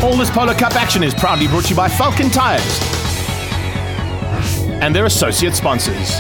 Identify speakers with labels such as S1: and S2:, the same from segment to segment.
S1: All this Polo Cup action is proudly brought to you by Falken Tires and their associate sponsors.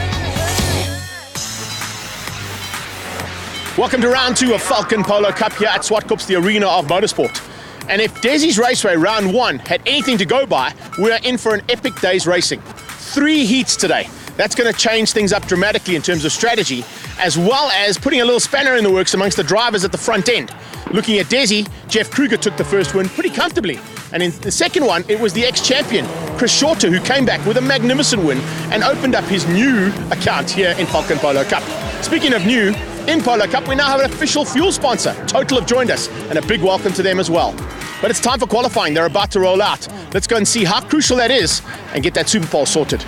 S1: Welcome to round 2 of Falken Polo Cup here at Zwartkops, the arena of motorsport. And if Desi's Raceway round 1 had anything to go by, we are in for an epic day's racing. 3 heats today. That's going to change things up dramatically in terms of strategy, as well as putting a little spanner in the works amongst the drivers at the front end. Looking at Desi, Jeff Kruger took the first win pretty comfortably. And in the second one, it was the ex-champion, Chris Shorter, who came back with a magnificent win and opened up his new account here in Falken Polo Cup. Speaking of new, in Polo Cup, we now have an official fuel sponsor. Total have joined us, and a big welcome to them as well. But it's time for qualifying. They're about to roll out. Let's go and see how crucial that is and get that Super Pole sorted.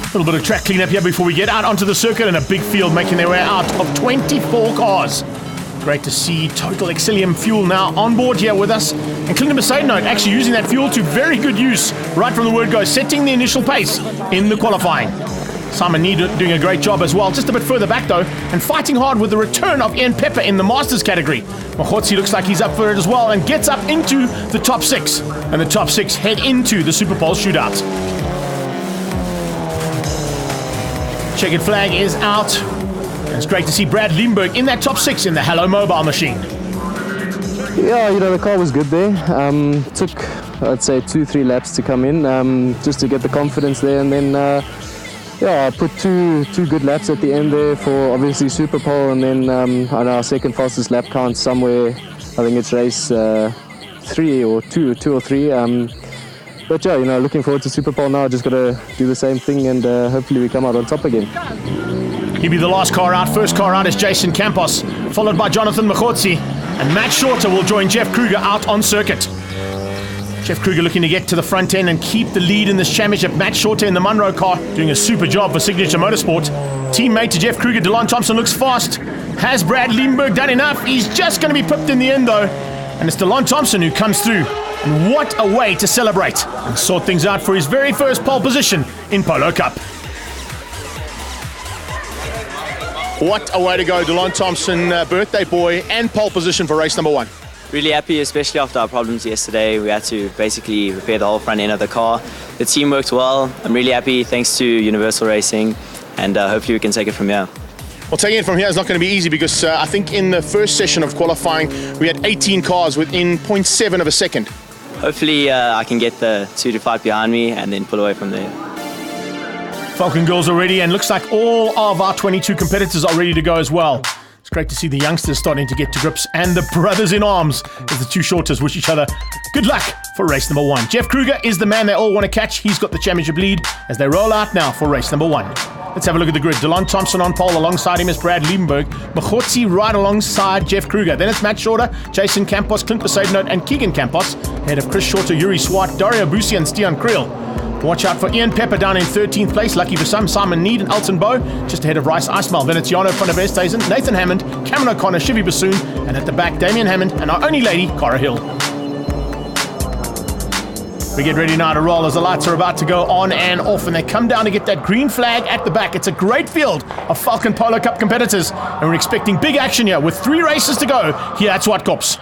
S1: A little bit of track cleanup here before we get out onto the circuit, and a big field making their way out of 24 cars. Great to see Total Exilium Fuel now on board here with us. And Clinton Mercedes actually using that fuel to very good use right from the word go, setting the initial pace in the qualifying. Simon Need doing a great job as well, just a bit further back though, and fighting hard with the return of Ian Pepper in the Masters category. Mahotsi looks like he's up for it as well and gets up into the top 6. And the top 6 head into the Super Pole shootout. Checkered flag is out. And it's great to see Brad Limburg in that top 6 in the Hello Mobile machine.
S2: Yeah, the car was good there. Took, I'd say, 2-3 laps to come in, just to get the confidence there, and then I put two good laps at the end there for obviously Super Pole, and then on our second fastest lap count somewhere, I think it's race 3 or 2 or 3. But yeah, looking forward to Super Pole now. Just got to do the same thing, and hopefully we come out on top again.
S1: He'll be the last car out. First car out is Jason Campos, followed by Jonathan Mahotsi, and Matt Shorter will join Jeff Kruger out on circuit. Jeff Kruger looking to get to the front end and keep the lead in this championship. Matt Shorter in the Munro car doing a super job for Signature Motorsport. Teammate to Jeff Kruger, Delon Thompson, looks fast. Has Brad Limburg done enough? He's just going to be pipped in the end though. And it's Delon Thompson who comes through. And what a way to celebrate and sort things out for his very first pole position in Polo Cup. What a way to go, Delon Thompson, birthday boy, and pole position for race number 1.
S3: Really happy, especially after our problems yesterday. We had to basically repair the whole front end of the car. The team worked well. I'm really happy, thanks to Universal Racing, and hopefully we can take it from here.
S1: Well, taking it from here is not going to be easy because I think in the first session of qualifying, we had 18 cars within 0.7 of a second.
S3: Hopefully I can get the 2 to 5 behind me and then pull away from there.
S1: Falken girls are ready, and looks like all of our 22 competitors are ready to go as well. It's great to see the youngsters starting to get to grips, and the brothers in arms as the two shorters wish each other good luck for race number 1. Jeff Kruger is the man they all want to catch. He's got the championship lead as they roll out now for race number 1. Let's have a look at the grid. Delon Thompson on pole, alongside him is Brad Liebenberg. Mahotsi right alongside Jeff Kruger. Then it's Matt Shorter, Jason Campos, Clint Mercedes and Keegan Campos. Ahead of Chris Shorter, Yuri Swart, Dario Busi and Stian Creel. Watch out for Ian Pepper down in 13th place. Lucky for some, Simon Need and Elton Bowe just ahead of Rice Ismail. Then it's Jano van der Westhuizen, Nathan Hammond, Cameron O'Connor, Shivy Bassoon, and at the back, Damien Hammond and our only lady, Cara Hill. We get ready now to roll as the lights are about to go on and off, and they come down to get that green flag at the back. It's a great field of Falken Polo Cup competitors, and we're expecting big action here with 3 races to go here at Zwartkops.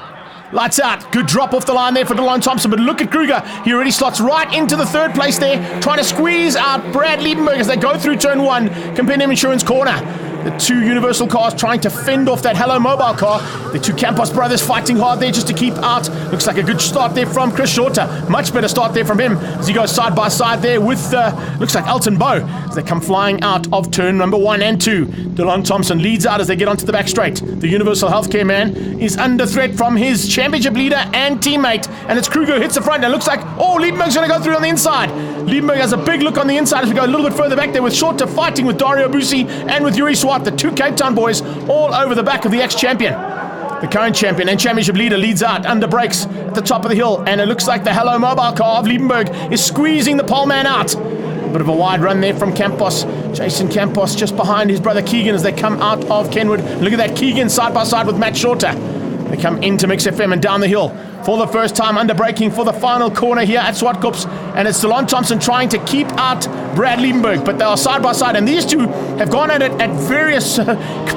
S1: Lights out. Good drop off the line there for Delon Thompson, but look at Kruger. He already slots right into the 3rd place there, trying to squeeze out Brad Liebenberg as they go through turn 1, Compendium Insurance corner. The 2 Universal cars trying to fend off that Hello Mobile car. The 2 Campos brothers fighting hard there just to keep out. Looks like a good start there from Chris Shorter. Much better start there from him as he goes side by side there with, looks like Elton Bowe as they come flying out of turn number 1 and 2. Delon Thompson leads out as they get onto the back straight. The Universal Healthcare man is under threat from his championship leader and teammate. And it's Kruger who hits the front. And it looks like, Liebenberg's going to go through on the inside. Liebenberg has a big look on the inside as we go a little bit further back there with Shorter fighting with Dario Busi and with Yuri Swart. The 2 Cape Town boys all over the back of the ex-champion. The current champion and championship leader leads out under brakes at the top of the hill, and it looks like the Hello Mobile car of Liebenberg is squeezing the pole man out. A bit of a wide run there from Campos. Jason Campos just behind his brother Keegan as they come out of Kenwood. Look at that, Keegan side by side with Matt Shorter. They come into Mix FM and down the hill for the first time, under braking for the final corner here at Zwartkops, and it's Delon Thompson trying to keep out Brad Liebenberg, but they are side by side, and these two have gone at it at various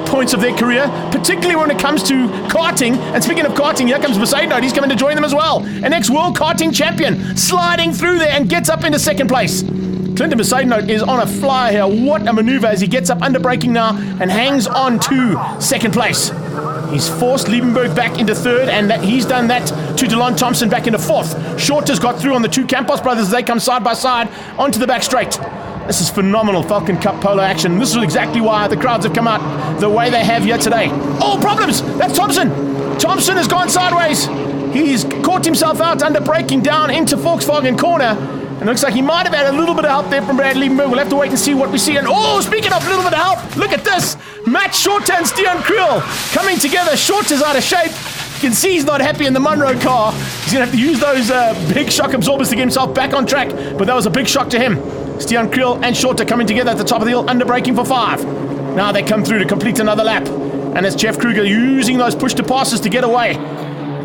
S1: points of their career, particularly when it comes to karting. And speaking of karting, here comes Mercedes. He's coming to join them as well. An ex-world karting champion sliding through there and gets up into second place. Clinton Mercedes is on a fly here. What a maneuver as he gets up under braking now and hangs on to second place. He's forced Liebenberg back into third, and he's done that to Delon Thompson back into fourth. Shorter's got through on the two Campos brothers as they come side by side onto the back straight. This is phenomenal Falken Cup polo action. This is exactly why the crowds have come out the way they have here today. Oh, problems! That's Thompson! Thompson has gone sideways. He's caught himself out under braking down into Volkswagen corner. And it looks like he might have had a little bit of help there from Brad Liebenberg. We'll have to wait and see what we see. And oh, speaking of a little bit of help, look at this. Matt Shorter and Stian Kriel coming together. Shorter's out of shape. You can see he's not happy in the Munro car. He's going to have to use those big shock absorbers to get himself back on track. But that was a big shock to him. Stian Kriel and Shorter coming together at the top of the hill, under braking for 5. Now they come through to complete another lap. And it's Jeff Kruger using those push-to-passes to get away.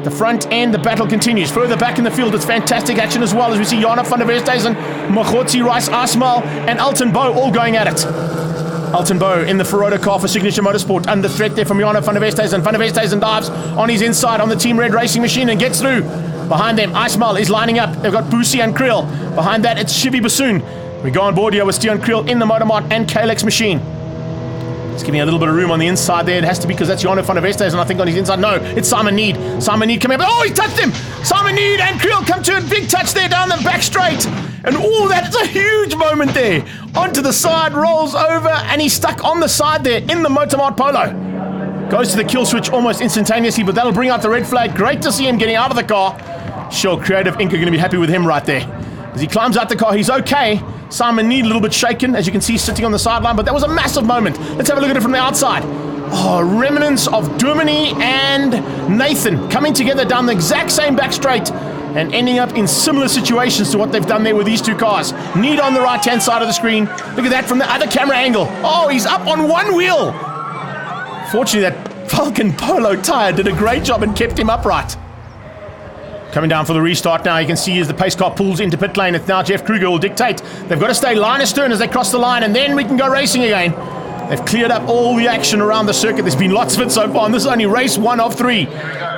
S1: The front end, the battle continues. Further back in the field, it's fantastic action as well as we see Jana van der Westhuizen, Mogotsi, Rice, Asmal, and Alton Bow all going at it. Alton Bow in the Ferrota car for Signature Motorsport, under threat there from Jana van der Westhuizen. Van der Westhuizen dives on his inside on the Team Red racing machine and gets through. Behind them, Asmal is lining up. They've got Boosie and Kriel. Behind that, it's Shivi Bassoon. We go on board here with Stian Kriel in the Motormart and Kalex machine. It's giving a little bit of room on the inside there. It has to be because that's Jana van der Westhuizen, and I think on his inside. No, it's Simon Need. Simon Need coming up. Oh, he touched him! Simon Need and Kriel come to a big touch there down the back straight. And all that's a huge moment there. Onto the side, rolls over, and he's stuck on the side there in the Motormart Polo. Goes to the kill switch almost instantaneously, but that'll bring out the red flag. Great to see him getting out of the car. Sure, Creative Inc. are going to be happy with him right there. As he climbs out the car, he's okay. Simon Need a little bit shaken, as you can see, sitting on the sideline, but that was a massive moment. Let's have a look at it from the outside. Oh, remnants of Dumini and Nathan coming together down the exact same back straight and ending up in similar situations to what they've done there with these two cars. Need on the right-hand side of the screen. Look at that from the other camera angle. Oh, he's up on one wheel. Fortunately, that Falken Polo tire did a great job and kept him upright. Coming down for the restart now, you can see as the pace car pulls into pit lane, it's now Jeff Kruger will dictate. They've got to stay line astern as they cross the line, and then we can go racing again. They've cleared up all the action around the circuit. There's been lots of it so far, and this is only race 1 of 3.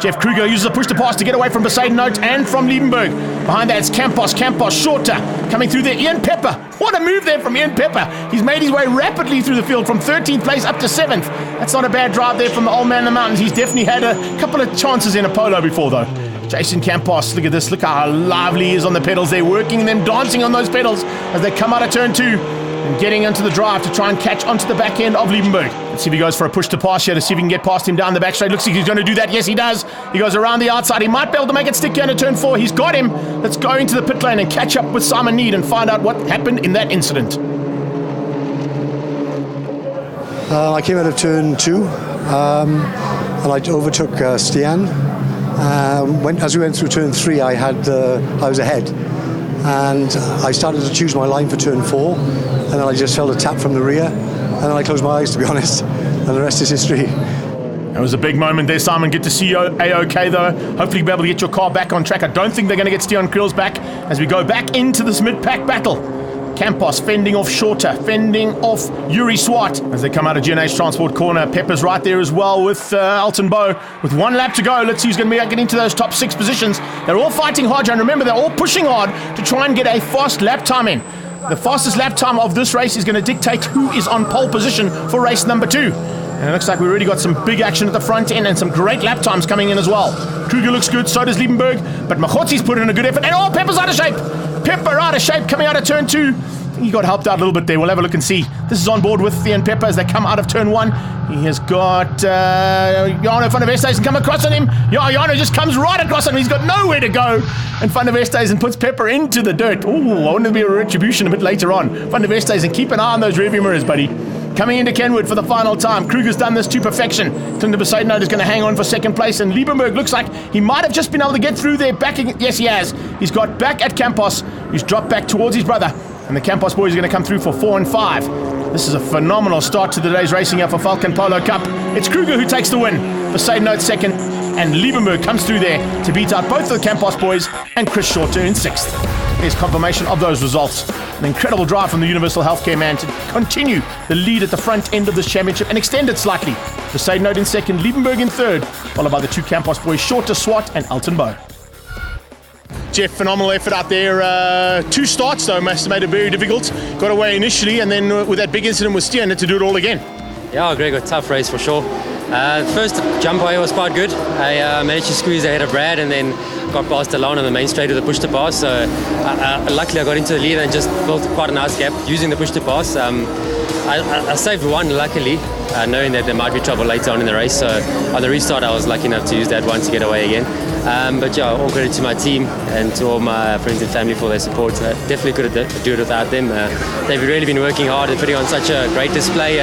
S1: Jeff Kruger uses a push-to-pass to get away from Mercedes and from Liebenberg. Behind that, it's Campos, Shorter, coming through there. Ian Pepper, what a move there from Ian Pepper. He's made his way rapidly through the field from 13th place up to 7th. That's not a bad drive there from the old man in the mountains. He's definitely had a couple of chances in a polo before, though. Jason Campos, look at this. Look how lively he is on the pedals. They're working them, dancing on those pedals as they come out of turn 2 and getting into the drive to try and catch onto the back end of Liebenberg. Let's see if he goes for a push to pass here to see if he can get past him down the back straight. Looks like he's going to do that. Yes, he does. He goes around the outside. He might be able to make it stick here into turn 4. He's got him. Let's go into the pit lane and catch up with Simon Need and find out what happened in that incident.
S4: I came out of turn 2 and I overtook Stian. As we went through turn 3, I was ahead, and I started to choose my line for turn 4, and then I just felt a tap from the rear, and then I closed my eyes, to be honest, and the rest is history.
S1: That was a big moment there, Simon. Good to see you A-OK, though. Hopefully you'll be able to get your car back on track. I don't think they're going to get Stian Kriel's back as we go back into this mid-pack battle. Campos fending off Shorter, fending off Yuri Swart as they come out of GNH Transport corner. Pepper's right there as well with Alton Bow. With 1 lap to go, let's see who's going to be getting into those top 6 positions. They're all fighting hard, and remember, they're all pushing hard to try and get a fast lap time in. The fastest lap time of this race is going to dictate who is on pole position for race number 2. And it looks like we've already got some big action at the front end and some great lap times coming in as well. Kruger looks good, so does Liebenberg, but Machotsi's put in a good effort. And oh, Pepper's out of shape! Pepper out of shape coming out of turn 2. He got helped out a little bit there. We'll have a look and see. This is on board with Ian Pepper as they come out of turn 1. He has got Jano van der Westhuizen come across on him. Jano just comes right across on him. He's got nowhere to go. And van der Westhuizen puts Pepper into the dirt. Ooh, I want to be a retribution a bit later on. Van der Westhuizen, keep an eye on those rearview mirrors, buddy. Coming into Kenwood for the final time. Kruger's done this to perfection. Clinton Mercedes is going to hang on for second place, and Liebenberg looks like he might have just been able to get through there. Yes, he has. He's got back at Campos. He's dropped back towards his brother, and the Campos boys are going to come through for 4 and 5. This is a phenomenal start to today's racing here for Falken Polo Cup. It's Kruger who takes the win. Mercedes second. and Liebenberg comes through there to beat out both of the Campos boys and Chris Shorter in 6th. There's confirmation of those results. An incredible drive from the Universal Healthcare man to continue the lead at the front end of this championship and extend it slightly. Poseidon in 2nd, Liebenberg in 3rd, followed by the 2 Campos boys, Shorter, Swart and Elton Bow. Jeff, phenomenal effort out there. 2 starts though must have made it very difficult. Got away initially, and then with that big incident with Stian, had to do it all again.
S5: Yeah, Greg, a tough race for sure. First jump away was quite good. I managed to squeeze ahead of Brad and then got past Alon on the main straight with the push to pass. So luckily I got into the lead and just built quite a nice gap using the push to pass. I saved 1 luckily, knowing that there might be trouble later on in the race. So on the restart I was lucky enough to use that 1 to get away again. But yeah, all credit to my team and to all my friends and family for their support. Definitely couldn't do it without them. They've really been working hard and putting on such a great display.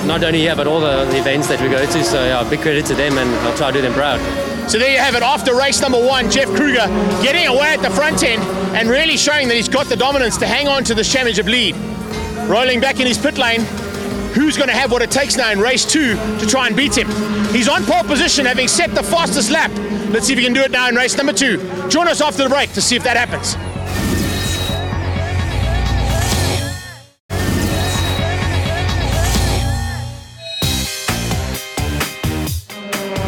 S5: Not only here, but all the events that we go to. So yeah, big credit to them, and I'll try to do them proud.
S1: So there you have it. After race number 1, Jeff Kruger getting away at the front end and really showing that he's got the dominance to hang on to this championship lead. Rolling back in his pit lane, who's going to have what it takes now in race 2 to try and beat him? He's on pole position, having set the fastest lap. Let's see if he can do it now in race number 2. Join us after the break to see if that happens.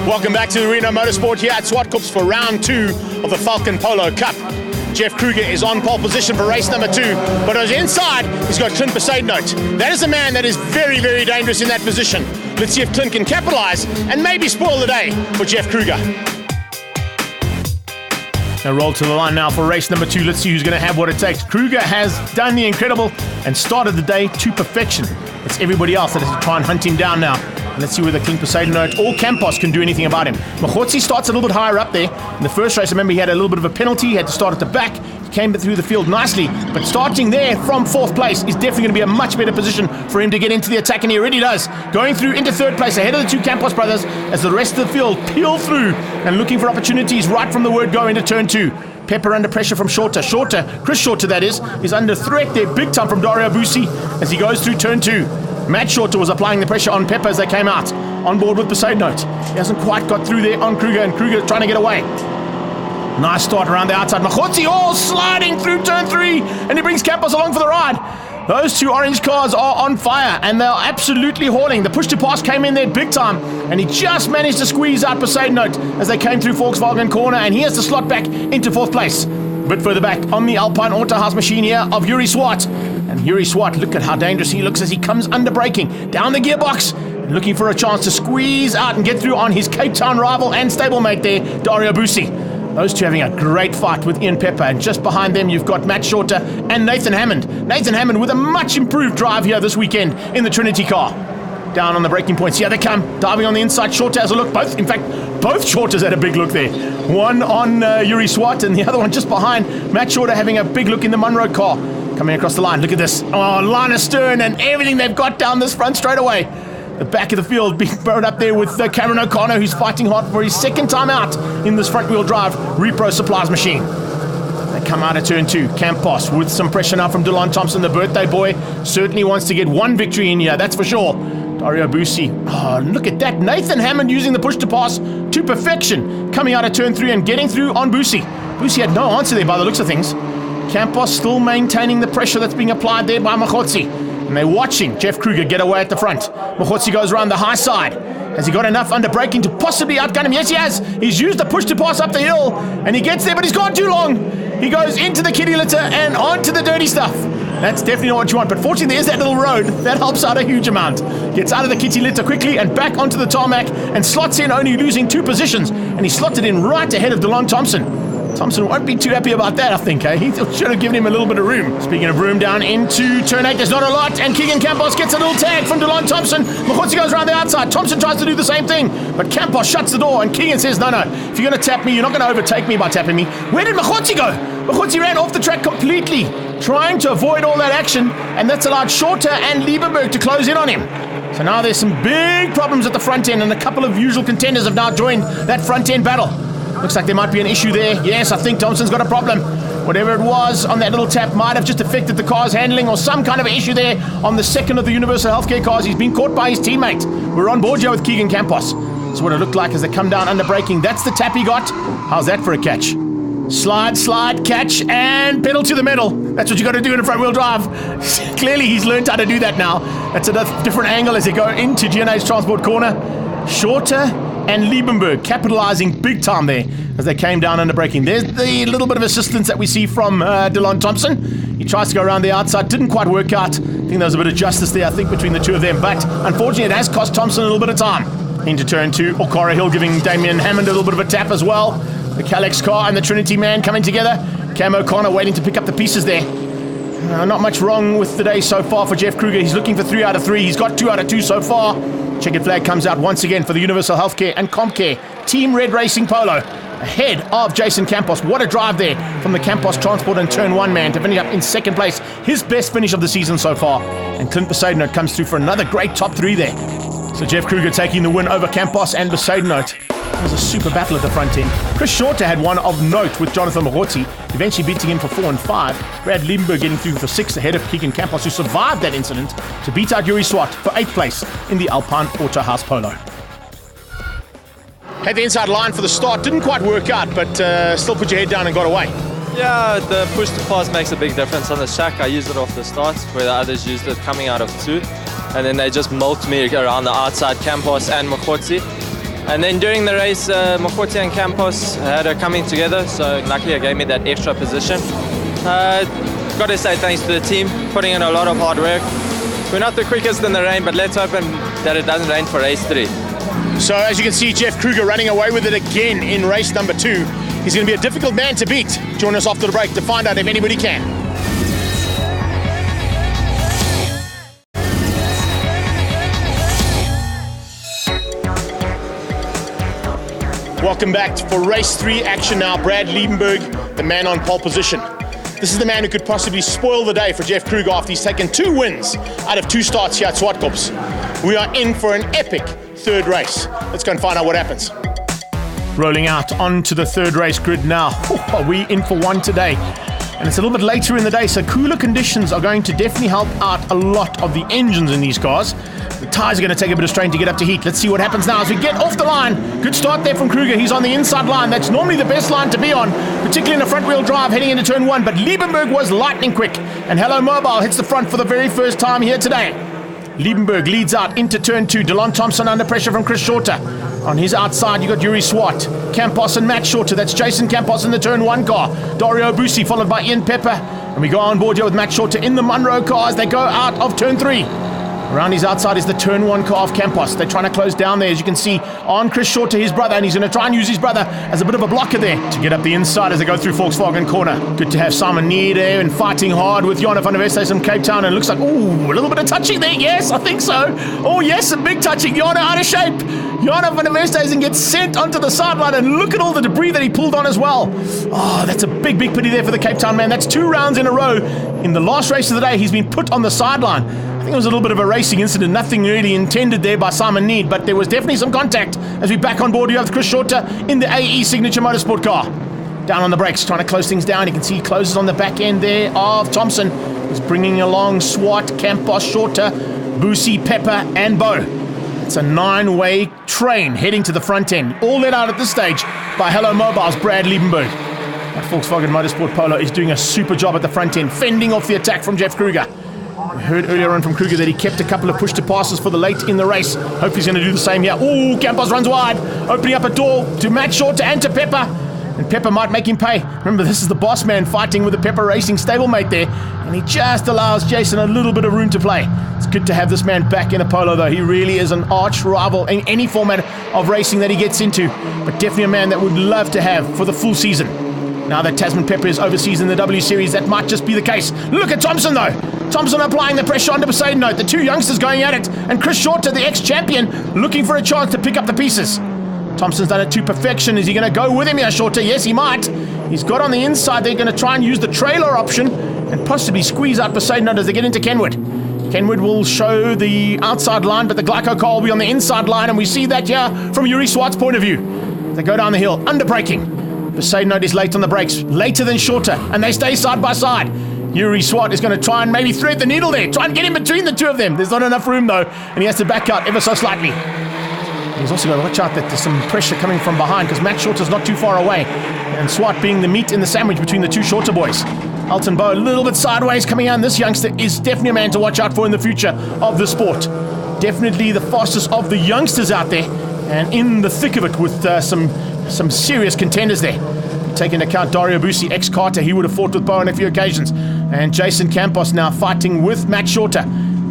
S1: Welcome back to the Reno Motorsport here at Zwartkops for round 2 of the Falken Polo Cup. Jeff Kruger is on pole position for race number 2, but on the inside, he's got Clint Poseidon. That is a man that is very, very dangerous in that position. Let's see if Clint can capitalize and maybe spoil the day for Jeff Kruger. Now roll to the line now for race number 2. Let's see who's going to have what it takes. Kruger has done the incredible and started the day to perfection. It's everybody else that has to try and hunt him down now. Let's see whether Clint Poseidon or Campos can do anything about him. Machotsi starts a little bit higher up there. In the first race, remember, he had a little bit of a penalty. He had to start at the back. He came through the field nicely, but starting there from 4th place is definitely going to be a much better position for him to get into the attack, and he already does. Going through into 3rd place ahead of the 2 Campos brothers as the rest of the field peel through and looking for opportunities right from the word go into turn 2. Pepper under pressure from Shorter. Chris Shorter that is under threat there big time from Dario Busi as he goes through turn 2. Matt Shorter was applying the pressure on Pepper as they came out. On board with Poseidon. He hasn't quite got through there on Kruger, and Kruger trying to get away. Nice start around the outside. Machotsi all sliding through turn 3, and he brings Campos along for the ride. Those 2 orange cars are on fire, and they're absolutely hauling. The push to pass came in there big time, and he just managed to squeeze out Poseidon as they came through Volkswagen corner, and he has to slot back into 4th place. A bit further back on the Alpine Autohaus machine here of Yuri Swart. And Yuri Swart, look at how dangerous he looks as he comes under braking down the gearbox, looking for a chance to squeeze out and get through on his Cape Town rival and stablemate there, Dario Busi. Those 2 having a great fight with Ian Pepper, and just behind them you've got Matt Shorter and Nathan Hammond. Nathan Hammond with a much improved drive here this weekend in the Trinity car. Down on the braking points, here they come, diving on the inside. Shorter has a look, both Shorters had a big look there. One on Yuri Swart and the other one just behind Matt Shorter having a big look in the Munro car. Coming across the line, look at this. Oh, line astern and everything they've got down this front straight away. The back of the field being burned up there with Cameron O'Connor, who's fighting hard for his 2nd time out in this front-wheel drive Repro Supplies machine. They come out of turn 2. Campos with some pressure now from Delon Thompson, the birthday boy. Certainly wants to get 1 victory in here, that's for sure. Dario Busi. Oh, look at that. Nathan Hammond using the push to pass to perfection. Coming out of turn 3 and getting through on Busi. Busi had no answer there by the looks of things. Campos still maintaining the pressure that's being applied there by Machotsi. And they're watching Jeff Kruger get away at the front. Machotsi goes around the high side. Has he got enough under braking to possibly outgun him? Yes, he has. He's used the push to pass up the hill, and he gets there, but he's gone too long. He goes into the kitty litter and onto the dirty stuff. That's definitely not what you want, but fortunately there's that little road. That helps out a huge amount. Gets out of the kitty litter quickly and back onto the tarmac and slots in, only losing 2 positions. And he slotted in right ahead of DeLon Thompson. Thompson won't be too happy about that, I think. He should have given him a little bit of room. Speaking of room, down into turn 8, there's not a lot, and Keegan Campos gets a little tag from DeLon Thompson. Machotsi goes around the outside. Thompson tries to do the same thing, but Campos shuts the door, and Keegan says, no, if you're going to tap me, you're not going to overtake me by tapping me. Where did Machotsi go? Machotsi ran off the track completely, trying to avoid all that action, and that's allowed Shorter and Liebenberg to close in on him. So now there's some big problems at the front end, and a couple of usual contenders have now joined that front end battle. Looks like there might be an issue there. Yes, I think Thompson's got a problem. Whatever it was on that little tap might have just affected the car's handling or some kind of an issue there on the 2nd of the Universal Healthcare cars. He's been caught by his teammate. We're on board here with Keegan Campos. This is what it looked like as they come down under braking. That's the tap he got. How's that for a catch? Slide, catch, and pedal to the metal. That's what you got to do in a front-wheel drive. Clearly, he's learned how to do that now. That's a different angle as they go into GNA's transport corner. Shorter and Liebenberg capitalizing big time there as they came down under braking. There's the little bit of assistance that we see from Delon Thompson. He tries to go around the outside. Didn't quite work out. I think there was a bit of justice there, I think, between the two of them. But unfortunately, it has cost Thompson a little bit of time. Into turn 2. Okara Hill giving Damien Hammond a little bit of a tap as well. The Calex car and the Trinity man coming together. Cam O'Connor waiting to pick up the pieces there. Not much wrong with the day so far for Jeff Kruger. He's looking for 3 out of 3. He's got 2 out of 2 so far. Checkered flag comes out once again for the Universal Healthcare and Comcare Team Red Racing Polo. Ahead of Jason Campos. What a drive there from the Campos Transport and Turn 1 man to finish up in second place. His best finish of the season so far. And Clint Besaidenote comes through for another great top 3 there. So Jeff Kruger taking the win over Campos and Besaidenote. It was a super battle at the front end. Chris Shorter had one of note with Jonathan Mahoti, eventually beating him for 4 and 5. Brad Liebenberg getting through for 6 ahead of Keegan Campos, who survived that incident to beat out Yuri Swart for 8th place in the Alpine Auto House Polo. Had the inside line for the start, didn't quite work out, but still put your head down and got away.
S6: Yeah, the push to pass makes a big difference on the shack. I used it off the start, where the others used it coming out of 2. And then they just milked me around the outside, Campos and Mahoti. And then during the race, Mahoti and Campos had her coming together, so luckily it gave me that extra position. Got to say thanks to the team, putting in a lot of hard work. We're not the quickest in the rain, but let's hope that it doesn't rain for race 3.
S1: So as you can see, Jeff Kruger running away with it again in race number 2. He's going to be a difficult man to beat. Join us after the break to find out if anybody can. Welcome back for race 3 action now. Brad Liebenberg, the man on pole position. This is the man who could possibly spoil the day for Jeff Kruger after he's taken 2 wins out of 2 starts here at Zwartkops. We are in for an epic 3rd race. Let's go and find out what happens. Rolling out onto the 3rd race grid now. Are we in for one today? And it's a little bit later in the day, so cooler conditions are going to definitely help out a lot of the engines in these cars. The tyres are going to take a bit of strain to get up to heat. Let's see what happens now as we get off the line. Good start there from Kruger. He's on the inside line. That's normally the best line to be on, particularly in a front-wheel drive heading into turn 1. But Liebenberg was lightning quick. And Hello Mobile hits the front for the very first time here today. Liebenberg leads out into turn 2. Delon Thompson under pressure from Chris Shorter. On his outside, you got Yuri Swart, Campos and Matt Shorter. That's Jason Campos in the turn 1 car. Dario Busi followed by Ian Pepper. And we go on board here with Matt Shorter in the Munro car as they go out of turn 3. Around his outside is the turn 1 car of Campos. They're trying to close down there, as you can see, on Chris Shorter, his brother, and he's going to try and use his brother as a bit of a blocker there to get up the inside as they go through Volkswagen corner. Good to have Simon Neer there and fighting hard with Jona van der Westhuizen from Cape Town, and it looks like, ooh, a little bit of touching there. Yes, I think so. Oh, yes, a big touching. Jona out of shape. Jona van der Westhuizen gets sent onto the sideline, and look at all the debris that he pulled on as well. Oh, that's a big, big pity there for the Cape Town man. That's 2 rounds in a row. In the last race of the day, he's been put on the sideline. I think it was a little bit of a racing incident, nothing really intended there by Simon Need, but there was definitely some contact as we back on board here with Chris Shorter in the AE Signature Motorsport car. Down on the brakes, trying to close things down. You can see he closes on the back end there of Thompson. He's bringing along Swart, Campos, Shorter, Busi, Pepper, and Bo. It's a 9-way train heading to the front end. All let out at this stage by Hello Mobile's Brad Liebenberg. That Volkswagen Motorsport Polo is doing a super job at the front end, fending off the attack from Jeff Kruger. We heard earlier on from Kruger that he kept a couple of push-to-passes for the late in the race. Hope he's going to do the same here. Ooh, Campos runs wide, opening up a door to Matt Shorter and to Pepper. And Pepper might make him pay. Remember, this is the boss man fighting with the Pepper Racing stablemate there. And he just allows Jason a little bit of room to play. It's good to have this man back in a Polo, though. He really is an arch rival in any format of racing that he gets into. But definitely a man that would love to have for the full season. Now that Tasman Pepper is overseas in the W Series, that might just be the case. Look at Thompson, though. Thompson applying the pressure onto Besaidenote. The 2 youngsters going at it. And Chris Shorter, the ex-champion, looking for a chance to pick up the pieces. Thompson's done it to perfection. Is he going to go with him here, Shorter? Yes, he might. He's got on the inside. They're going to try and use the trailer option and possibly squeeze out Besaidenote as they get into Kenwood. Kenwood will show the outside line, but the Glyco car will be on the inside line, and we see that here from Yuri Swart's point of view. They go down the hill, under braking. Besaidenote is late on the brakes, later than Shorter, and they stay side by side. Yuri Swart is going to try and maybe thread the needle there, try and get in between the two of them. There's not enough room though, and he has to back out ever so slightly. He's also got to watch out that there's some pressure coming from behind because Matt Shorter's not too far away. And Swart being the meat in the sandwich between the two Shorter boys. Alton Bow a little bit sideways coming out. This youngster is definitely a man to watch out for in the future of the sport. Definitely the fastest of the youngsters out there, and in the thick of it with some serious contenders there. Taking into account Dario Busi, ex-Carter, he would have fought with Bow on a few occasions. And Jason Campos now fighting with Matt Shorter.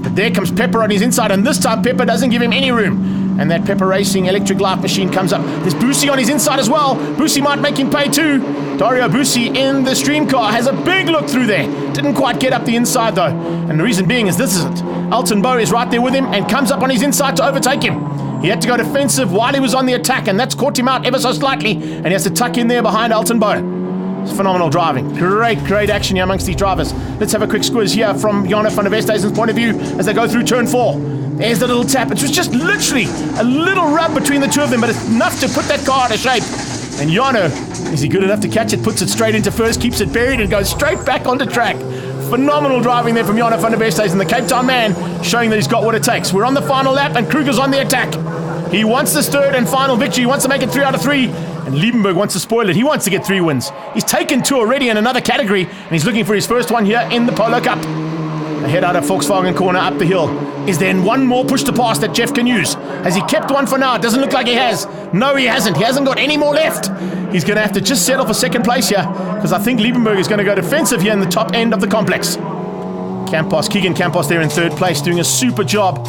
S1: But there comes Pepper on his inside, and this time Pepper doesn't give him any room. And that Pepper Racing electric life machine comes up. There's Busi on his inside as well. Busi might make him pay too. Dario Busi in the stream car has a big look through there. Didn't quite get up the inside though. And the reason being is this is it. Alton Bow is right there with him and comes up on his inside to overtake him. He had to go defensive while he was on the attack, and that's caught him out ever so slightly. And he has to tuck in there behind Alton Bow. It's phenomenal driving. Great action here amongst these drivers. Let's have a quick squiz here from Jano van der Westhuizen's point of view as they go through turn 4. There's the little tap. It was just literally a little rub between the two of them, but it's enough to put that car out of shape. And Jano, is he good enough to catch it? Puts it straight into first, keeps it buried, and goes straight back onto track. Phenomenal driving there from Jano van der Westhuizen, the Cape Town man, showing that he's got what it takes. We're on the final lap, and Kruger's on the attack. He wants this third and final victory. He wants to make it 3 out of 3. And Liebenberg wants to spoil it. He wants to get 3 wins. He's taken 2 already in another category, and he's looking for his first one here in the Polo Cup. Ahead out of Volkswagen corner up the hill. Is there one more push to pass that Jeff can use? Has he kept one for now? It doesn't look like he has. No, he hasn't. He hasn't got any more left. He's going to have to just settle for second place here, because I think Liebenberg is going to go defensive here in the top end of the complex. Keegan Campos there in third place, doing a super job.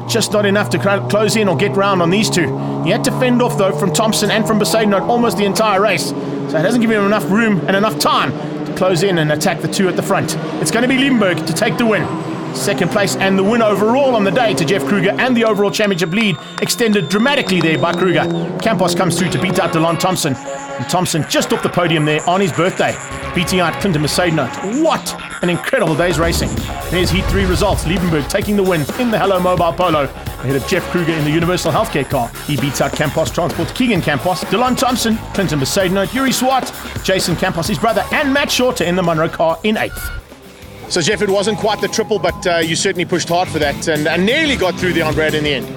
S1: Just not enough to close in or get round on these two. He had to fend off though from Thompson and from Besaidnout almost the entire race. So it hasn't given him enough room and enough time to close in and attack the two at the front. It's going to be Liebenberg to take the win. Second place and the win overall on the day to Jeff Kruger, and the overall championship lead extended dramatically there by Kruger. Campos comes through to beat out DeLon Thompson. And Thompson just off the podium there on his birthday, beating out Clinton Besaidnout. What an incredible day's racing. There's Heat 3 results. Liebenberg taking the win in the Hello Mobile Polo ahead of Jeff Kruger in the Universal Healthcare car. He beats out Campos Transport, Keegan Campos, DeLon Thompson, Clinton Besaidnout, Yuri Swart, Jason Campos, his brother, and Matt Shorter in the Munro car in 8th. So Jeff, it wasn't quite the triple, but you certainly pushed hard for that and nearly got through the on Brad in the end.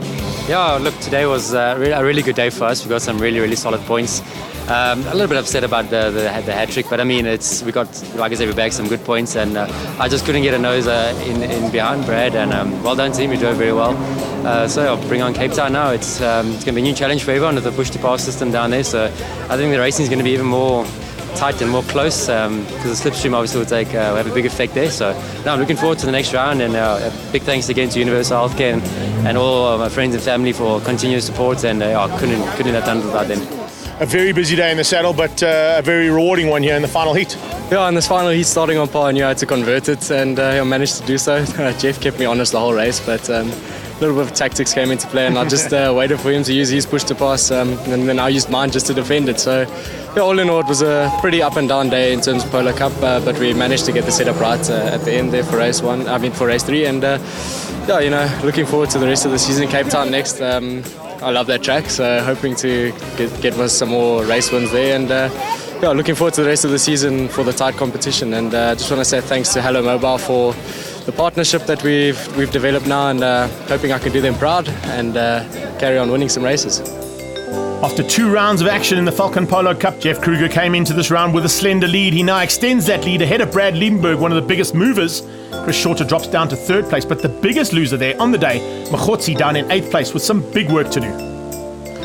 S5: Yeah, look, today was a really good day for us. We got some really solid points. A little bit upset about the hat trick, but I mean, we got, like I said, we bagged some good points, and I just couldn't get a nose in behind Brad, and well done team, we drove very well. So I'll bring on Cape Town now. It's going to be a new challenge for everyone with the push to pass system down there, so I think the racing is going to be even more tight and more close, because the slipstream obviously will have a big effect there. So now I'm looking forward to the next round, and a big thanks again to Universal Healthcare and all of my friends and family for continuous support, and I couldn't have done it without them.
S1: A very busy day in the saddle, but a very rewarding one here in the final heat.
S7: Yeah, in this final heat, starting on par, I knew I had to convert it, and I managed to do so. Jeff kept me honest the whole race, but a little bit of tactics came into play, and I just waited for him to use his push to pass, and then I used mine just to defend it. So yeah, all in all, it was a pretty up and down day in terms of Polo Cup, but we managed to get the setup right at the end there for race 3, and yeah, looking forward to the rest of the season. Cape Town next. I love that track, so hoping to get us some more race wins there, and yeah, looking forward to the rest of the season for the tight competition. And just want to say thanks to Hello Mobile for the partnership that we've developed now, and hoping I can do them proud and carry on winning some races.
S1: After 2 rounds of action in the Falken Polo Cup, Jeff Kruger came into this round with a slender lead. He now extends that lead ahead of Brad Liebenberg, one of the biggest movers. Chris Shorter drops down to 3rd place, but the biggest loser there on the day, Machotsi, down in 8th place with some big work to do.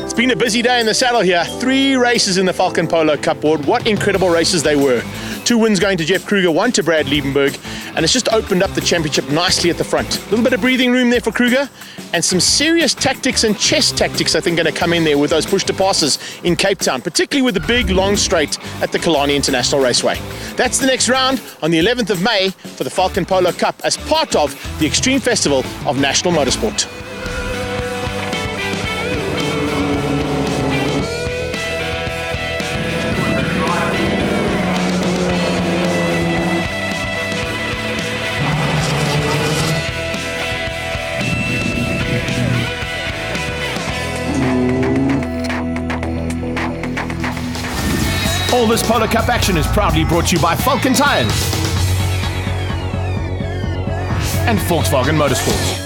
S1: It's been a busy day in the saddle here. 3 races in the Falken Polo Cup board. What incredible races they were. 2 wins going to Jeff Kruger, 1 to Brad Liebenberg, and it's just opened up the championship nicely at the front. A little bit of breathing room there for Kruger, and some serious tactics and chess tactics I think going to come in there with those push to passes in Cape Town, particularly with the big long straight at the Killarney International Raceway. That's the next round on the 11th of May for the Falken Polo Cup as part of the Extreme Festival of National Motorsport. All this Polo Cup action is proudly brought to you by Falken Tires and Volkswagen Motorsports.